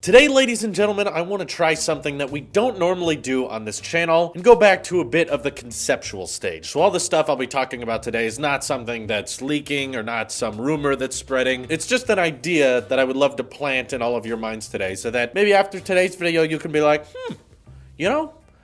Today, ladies and gentlemen, I want to try something that we don't normally do on this channel and go back to a bit of the conceptual stage. So all the stuff I'll be talking about today is not something that's leaking or not some rumor that's spreading. It's just an idea that I would love to plant in all of your minds today so that maybe after today's video you can be like,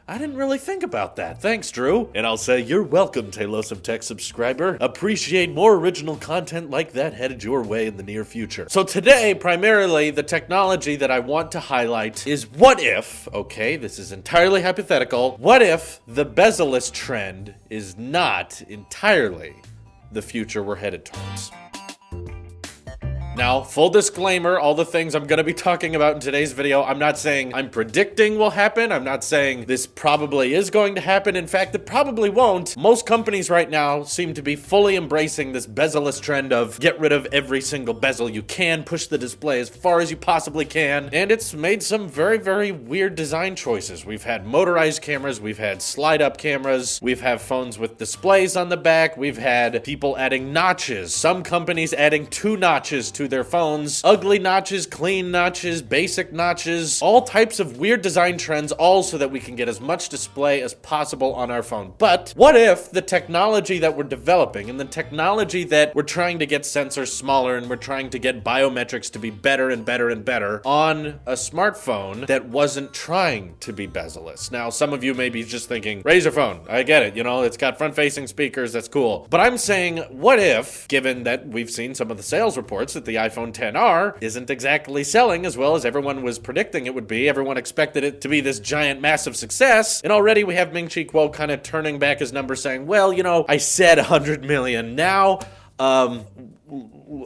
I didn't really think about that. Thanks, Drew. And I'll say, you're welcome, Tailosive Tech subscriber. Appreciate more original content like that headed your way in the near future. So today, primarily, the technology that I want to highlight is what if, okay, this is entirely hypothetical, what if the bezel-less trend is not entirely the future we're headed towards? Now, full disclaimer, all the things I'm going to be talking about in today's video, I'm not saying I'm predicting will happen. I'm not saying this probably is going to happen. In fact, it probably won't. Most companies right now seem to be fully embracing this bezel-less trend of get rid of every single bezel you can, push the display as far as you possibly can, and it's made some very, very weird design choices. We've had motorized cameras, we've had slide-up cameras, we've had phones with displays on the back, we've had people adding notches, some companies adding 2 notches to their phones, ugly notches, clean notches, basic notches, all types of weird design trends, all so that we can get as much display as possible on our phone. But what if the technology that we're developing and the technology that we're trying to get sensors smaller and we're trying to get biometrics to be better and better and better on a smartphone that wasn't trying to be bezel-less? Now, some of you may be just thinking, Razr phone, I get it, it's got front-facing speakers, that's cool. But I'm saying, what if, given that we've seen some of the sales reports that the iPhone XR isn't exactly selling as well as everyone was predicting it would be. Everyone expected it to be this giant, massive success. And already we have Ming-Chi Kuo kind of turning back his numbers saying, well, I said 100 million. Now,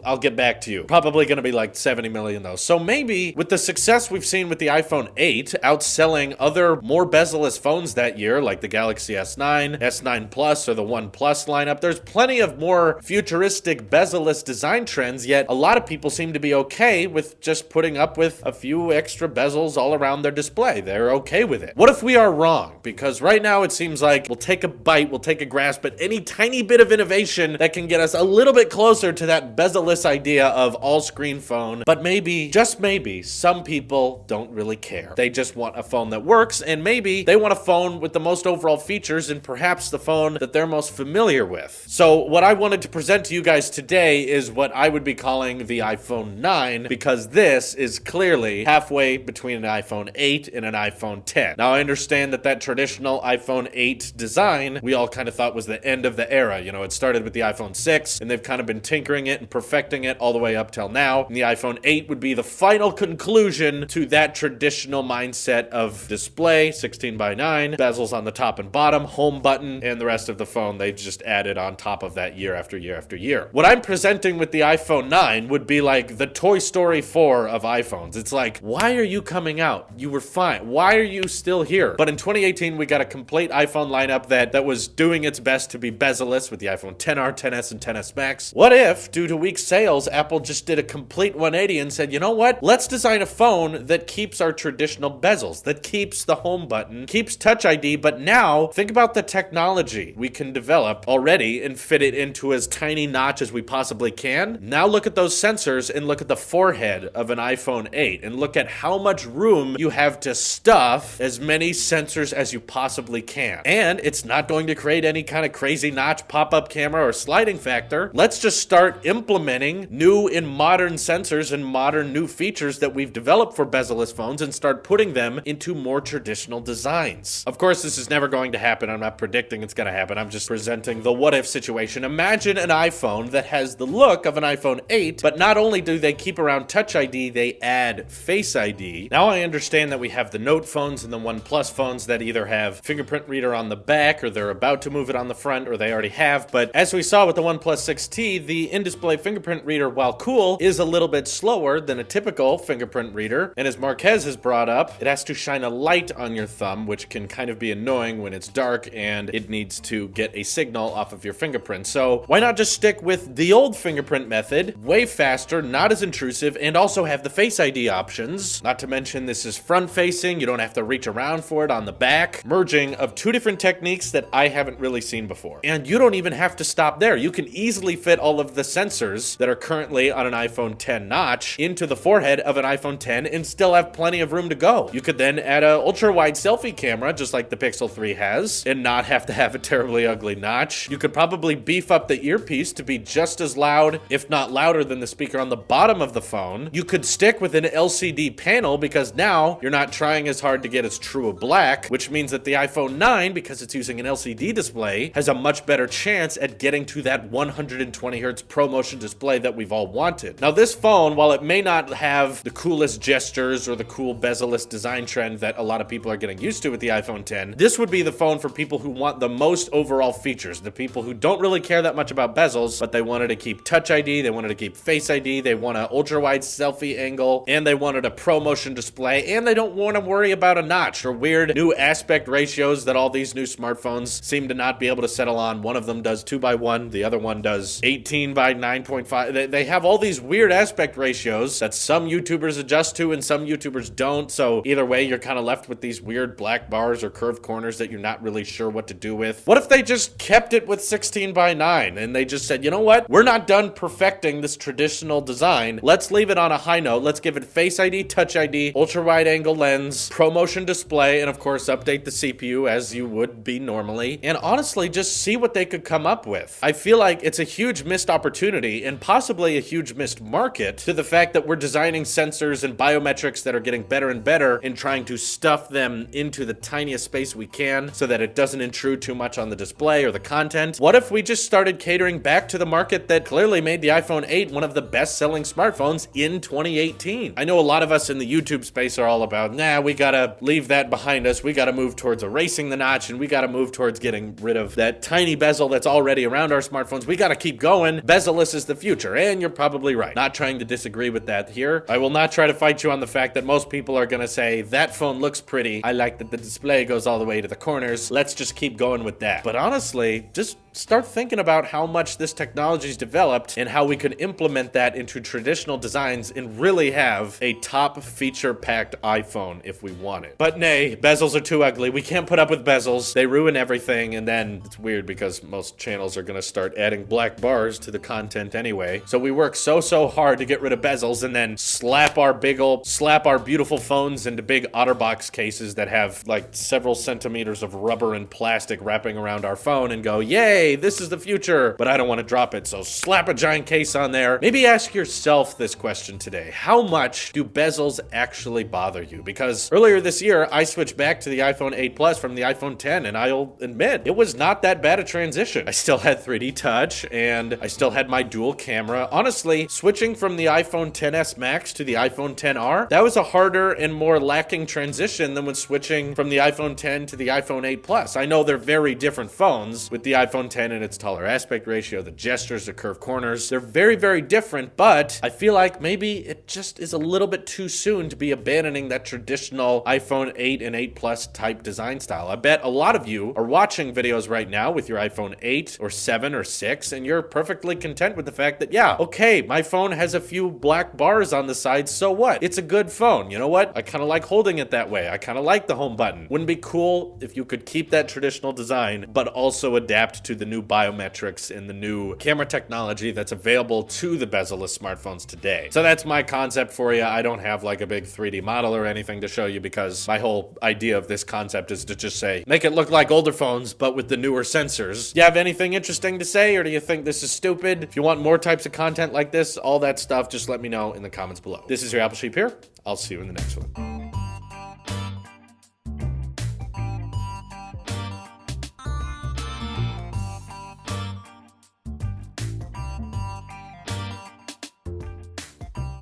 I'll get back to you. Probably going to be like 70 million though. So maybe with the success we've seen with the iPhone 8 outselling other more bezel-less phones that year, like the Galaxy S9, S9 Plus, or the One Plus lineup, there's plenty of more futuristic bezel-less design trends, yet a lot of people seem to be okay with just putting up with a few extra bezels all around their display. They're okay with it. What if we are wrong? Because right now it seems like we'll take a bite, we'll take a grasp at any tiny bit of innovation that can get us a little bit closer to that bezel-less idea of all-screen phone, but maybe, just maybe, some people don't really care. They just want a phone that works, and maybe they want a phone with the most overall features and perhaps the phone that they're most familiar with. So what I wanted to present to you guys today is what I would be calling the iPhone 9, because this is clearly halfway between an iPhone 8 and an iPhone 10. Now, I understand that traditional iPhone 8 design, we all kind of thought was the end of the era. It started with the iPhone 6, and they've kind of been tinkering it and perfecting it all the way up till now. And the iPhone 8 would be the final conclusion to that traditional mindset of display, 16:9, bezels on the top and bottom, home button, and the rest of the phone they've just added on top of that year after year after year. What I'm presenting with the iPhone 9 would be like the Toy Story 4 of iPhones. It's like, why are you coming out? You were fine. Why are you still here? But in 2018, we got a complete iPhone lineup that was doing its best to be bezel-less with the iPhone XR, XS, and XS Max. What if, due to weak sales, Apple just did a complete 180 and said, you know what? Let's design a phone that keeps our traditional bezels, that keeps the home button, keeps Touch ID, but now think about the technology we can develop already and fit it into as tiny notch as we possibly can. Now look at those sensors and look at the forehead of an iPhone 8 and look at how much room you have to stuff as many sensors as you possibly can. And it's not going to create any kind of crazy notch pop-up camera or sliding factor. Let's just start implementing new and modern sensors and modern new features that we've developed for bezel-less phones and start putting them into more traditional designs. Of course, this is never going to happen. I'm not predicting it's going to happen. I'm just presenting the what-if situation. Imagine an iPhone that has the look of an iPhone 8, but not only do they keep around Touch ID, they add Face ID. Now I understand that we have the Note phones and the One Plus phones that either have fingerprint reader on the back or they're about to move it on the front or they already have, but as we saw with the One Plus 6T, the in-display fingerprint reader, while cool, is a little bit slower than a typical fingerprint reader. And as Marquez has brought up, it has to shine a light on your thumb, which can kind of be annoying when it's dark and it needs to get a signal off of your fingerprint. So why not just stick with the old fingerprint method, way faster, not as intrusive, and also have the Face ID options. Not to mention this is front-facing, you don't have to reach around for it on the back. Merging of 2 different techniques that I haven't really seen before. And you don't even have to stop there. You can easily fit all of the sensors sensors that are currently on an iPhone 10 notch into the forehead of an iPhone 10 and still have plenty of room to go. You could then add a ultra-wide selfie camera, just like the Pixel 3 has, and not have to have a terribly ugly notch. You could probably beef up the earpiece to be just as loud, if not louder, than the speaker on the bottom of the phone. You could stick with an LCD panel because now you're not trying as hard to get as true a black, which means that the iPhone 9, because it's using an LCD display, has a much better chance at getting to that 120 Hz ProMotion display that we've all wanted. Now this phone, while it may not have the coolest gestures or the cool bezel-less design trend that a lot of people are getting used to with the iPhone 10, this would be the phone for people who want the most overall features, the people who don't really care that much about bezels, but they wanted to keep Touch ID, they wanted to keep Face ID, they want an ultra-wide selfie angle, and they wanted a ProMotion display, and they don't want to worry about a notch or weird new aspect ratios that all these new smartphones seem to not be able to settle on. One of them does 2:1, the other one does 18:9.5. They have all these weird aspect ratios that some YouTubers adjust to and some YouTubers don't, so either way you're kind of left with these weird black bars or curved corners that you're not really sure what to do with. What if they just kept it with 16:9 and they just said, you know what, we're not done perfecting this traditional design, let's leave it on a high note, let's give it Face ID, Touch ID, ultra wide angle lens, ProMotion display, and of course update the CPU as you would be normally, and honestly just see what they could come up with. I feel like it's a huge missed opportunity and possibly a huge missed market to the fact that we're designing sensors and biometrics that are getting better and better and trying to stuff them into the tiniest space we can so that it doesn't intrude too much on the display or the content. What if we just started catering back to the market that clearly made the iPhone 8 one of the best-selling smartphones in 2018? I know a lot of us in the YouTube space are all about, nah, we gotta leave that behind us, we gotta move towards erasing the notch, and we gotta move towards getting rid of that tiny bezel that's already around our smartphones. We gotta keep going. Bezel-less is the future, and you're probably right. Not trying to disagree with that here. I will not try to fight you on the fact that most people are gonna say, that phone looks pretty, I like that the display goes all the way to the corners, let's just keep going with that. But honestly, just start thinking about how much this technology's developed and how we could implement that into traditional designs and really have a top feature-packed iPhone if we want it. But nay, bezels are too ugly. We can't put up with bezels. They ruin everything, and then it's weird because most channels are gonna start adding black bars to the content anyway. So we work so hard to get rid of bezels and then slap our beautiful phones into big OtterBox cases that have like several centimeters of rubber and plastic wrapping around our phone and go, yay, this is the future, but I don't want to drop it, so slap a giant case on there. Maybe ask yourself this question today. How much do bezels actually bother you? Because earlier this year, I switched back to the iPhone 8 Plus from the iPhone 10, and I'll admit, it was not that bad a transition. I still had 3D touch, and I still had my dual camera. Honestly, switching from the iPhone 10s Max to the iPhone 10R, that was a harder and more lacking transition than when switching from the iPhone 10 to the iPhone 8 Plus. I know they're very different phones, with the iPhone 10 and its taller aspect ratio, the gestures, the curved corners. They're very different, but I feel like maybe it just is a little bit too soon to be abandoning that traditional iPhone 8 and 8 Plus type design style. I bet a lot of you are watching videos right now with your iPhone 8 or 7 or 6, and you're perfectly content with the fact that, yeah, okay, my phone has a few black bars on the side, so what? It's a good phone. You know what? I kind of like holding it that way. I kind of like the home button. Wouldn't it be cool if you could keep that traditional design, but also adapt to the new biometrics and the new camera technology that's available to the bezel-less smartphones today? So that's my concept for you. I don't have like a big 3D model or anything to show you because my whole idea of this concept is to just say, make it look like older phones, but with the newer sensors. Do you have anything interesting to say, or do you think this is stupid? If you want more types of content like this, all that stuff, just let me know in the comments below. This is your Apple Sheep here. I'll see you in the next one.